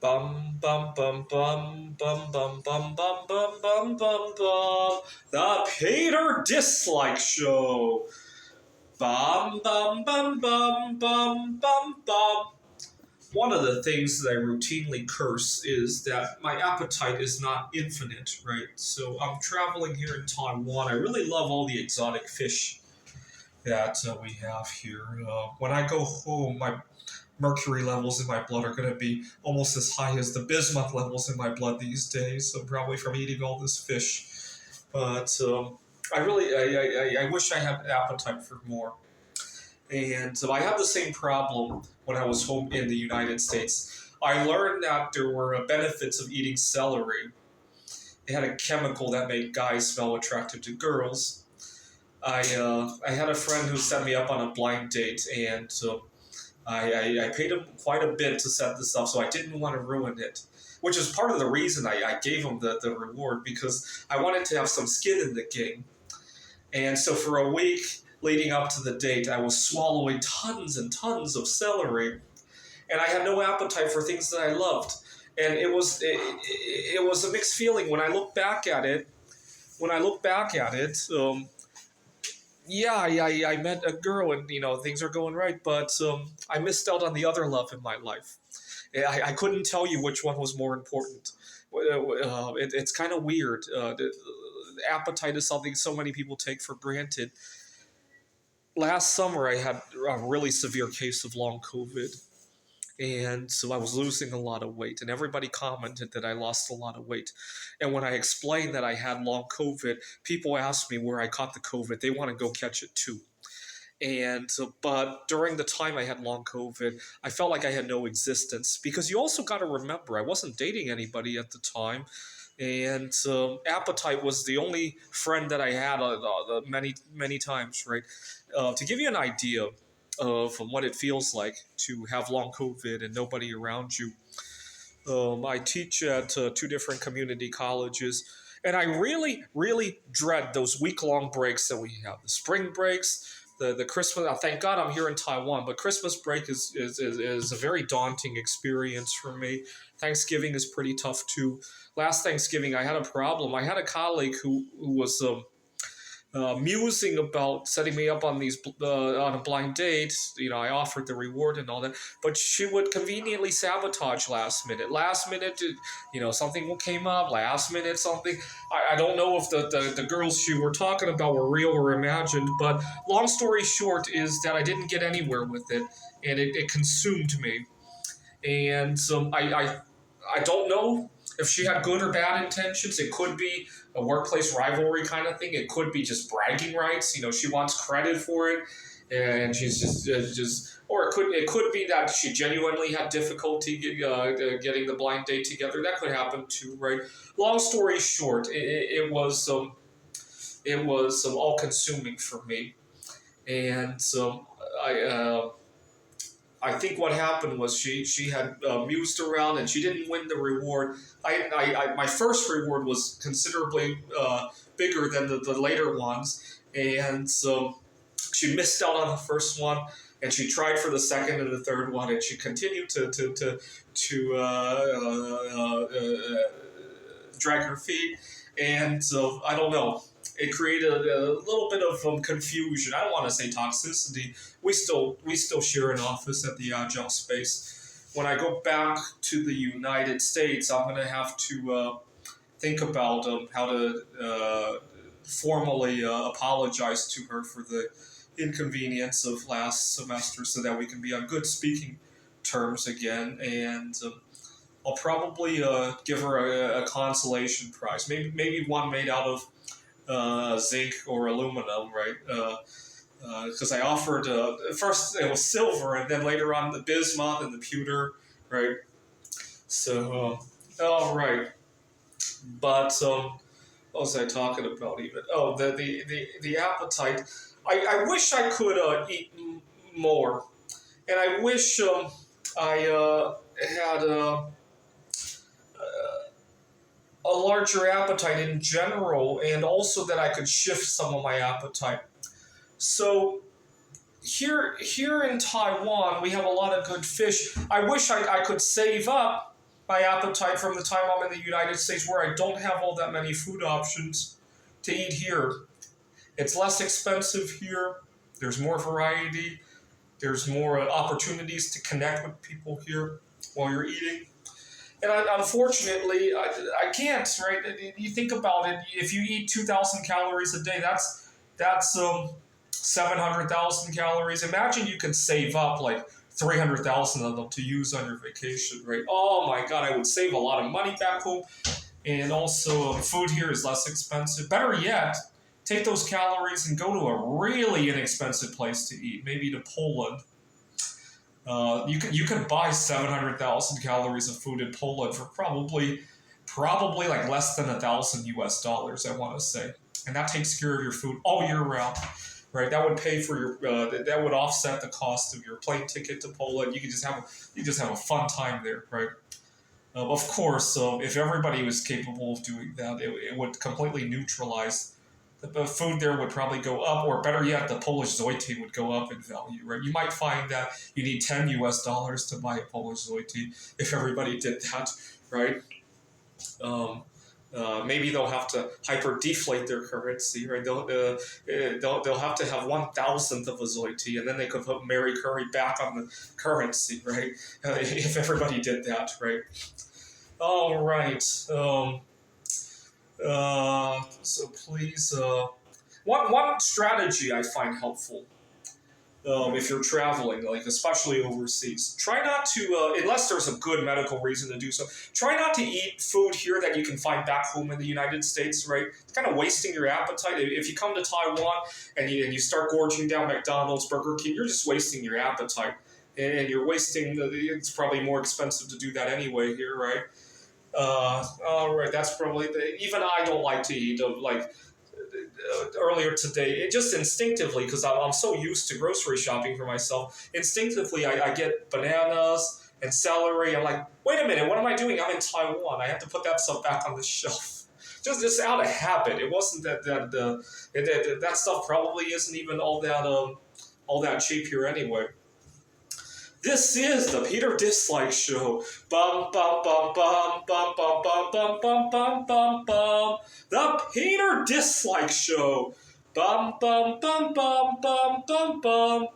Bum bum bum bum bum bum bum bum bum bum bum bum. The Peter Dislike Show. Bum bum bum bum bum bum bum. One of the things that I routinely curse is that my appetite is not infinite, right? So I'm traveling here in Taiwan. I really love all the exotic fish that we have here. When I go home, my mercury levels in my blood are going to be almost as high as the bismuth levels in my blood these days. So probably from eating all this fish. But I wish I had an appetite for more. And so I had the same problem when I was home in the United States. I learned that there were benefits of eating celery. It had a chemical that made guys smell attractive to girls. I had a friend who set me up on a blind date, and I paid him quite a bit to set this up, so I didn't want to ruin it. Which is part of the reason I gave him the reward, because I wanted to have some skin in the game. And so for a week leading up to the date, I was swallowing tons and tons of celery, and I had no appetite for things that I loved. And it was a mixed feeling when I look back at it. When I look back at it, yeah, I met a girl, and things are going right, but I missed out on the other love in my life. I couldn't tell you which one was more important. It's kind of weird. Appetite is something so many people take for granted. Last summer, I had a really severe case of long COVID. And so I was losing a lot of weight, and everybody commented that I lost a lot of weight. And when I explained that I had long COVID, people asked me where I caught the COVID. They want to go catch it too. And but during the time I had long COVID, I felt like I had no existence, because you also got to remember I wasn't dating anybody at the time, and appetite was the only friend that I had many times. Right, to give you an idea of what it feels like to have long COVID and nobody around you. I teach at two different community colleges, and I really, really dread those week-long breaks that we have. The spring breaks, the Christmas. Thank God I'm here in Taiwan, but Christmas break is a very daunting experience for me. Thanksgiving is pretty tough too. Last Thanksgiving, I had a problem. I had a colleague who was musing about setting me up on on a blind date. I offered the reward and all that, but she would conveniently sabotage last minute. Last minute, something came up. Last minute, something. I don't know if the girls she were talking about were real or imagined, but long story short is that I didn't get anywhere with it, and it consumed me. And I don't know if she had good or bad intentions. It could be a workplace rivalry kind of thing. It could be just bragging rights. She wants credit for it, and she's just. Or it could be that she genuinely had difficulty getting the blind date together. That could happen too, right? Long story short, it was all consuming for me, and I think what happened was she had mused around, and she didn't win the reward. My first reward was considerably bigger than the later ones, and so she missed out on the first one, and she tried for the second and the third one, and she continued to drag her feet, and so I don't know. It created a little bit of confusion. I don't want to say toxicity. We still share an office at the Agile space. When I go back to the United States, I'm going to have to think about how to formally apologize to her for the inconvenience of last semester, so that we can be on good speaking terms again. And I'll probably give her a consolation prize, maybe one made out of zinc or aluminum, right? Because I offered first it was silver, and then later on the bismuth and the pewter, right? So, all right. But what was I talking about even? Oh, the appetite. I wish I could eat more, and I wish I had a larger appetite in general, and also that I could shift some of my appetite. So here in Taiwan, we have a lot of good fish. I wish I could save up my appetite from the time I'm in the United States, where I don't have all that many food options to eat here. It's less expensive here. There's more variety. There's more opportunities to connect with people here while you're eating. And unfortunately, I can't. Right? You think about it. If you eat 2,000 calories a day, that's 700,000 calories. Imagine you can save up like 300,000 of them to use on your vacation. Right? Oh my God, I would save a lot of money back home. And also, food here is less expensive. Better yet, take those calories and go to a really inexpensive place to eat, maybe to Poland. You can buy 700,000 calories of food in Poland for probably like less than $1,000 US. I want to say, and that takes care of your food all year round. Right, that would pay for your that would offset the cost of your plane ticket to Poland. You just have a fun time there, right? Of course, if everybody was capable of doing that, it would completely neutralize. The food there would probably go up, or better yet, the Polish zloty would go up in value, right? You might find that you need $10 to buy a Polish zloty if everybody did that, right? Maybe they'll have to hyper deflate their currency, right? They'll have to have 1,000th of a zloty, and then they could put Mary Curry back on the currency, right? If everybody did that, right? All right. So please, one strategy I find helpful if you're traveling, like especially overseas, try not to, unless there's a good medical reason to do so, try not to eat food here that you can find back home in the United States, right? It's kind of wasting your appetite. If you come to Taiwan and you start gorging down McDonald's, Burger King, you're just wasting your appetite. And you're wasting, it's probably more expensive to do that anyway here, right? All right, that's probably even I don't like to eat earlier today. It just instinctively, because I'm so used to grocery shopping for myself. Instinctively, I get bananas and celery. I'm like, wait a minute, what am I doing? I'm in Taiwan. I have to put that stuff back on the shelf. Just out of habit. It wasn't that stuff probably isn't even all that cheap here anyway. This is the Peter Dislike Show. Bum bum bum bum bum bum bum bum bum bum bum bum. The Peter Dislike Show. Bum bum bum bum bum bum bum.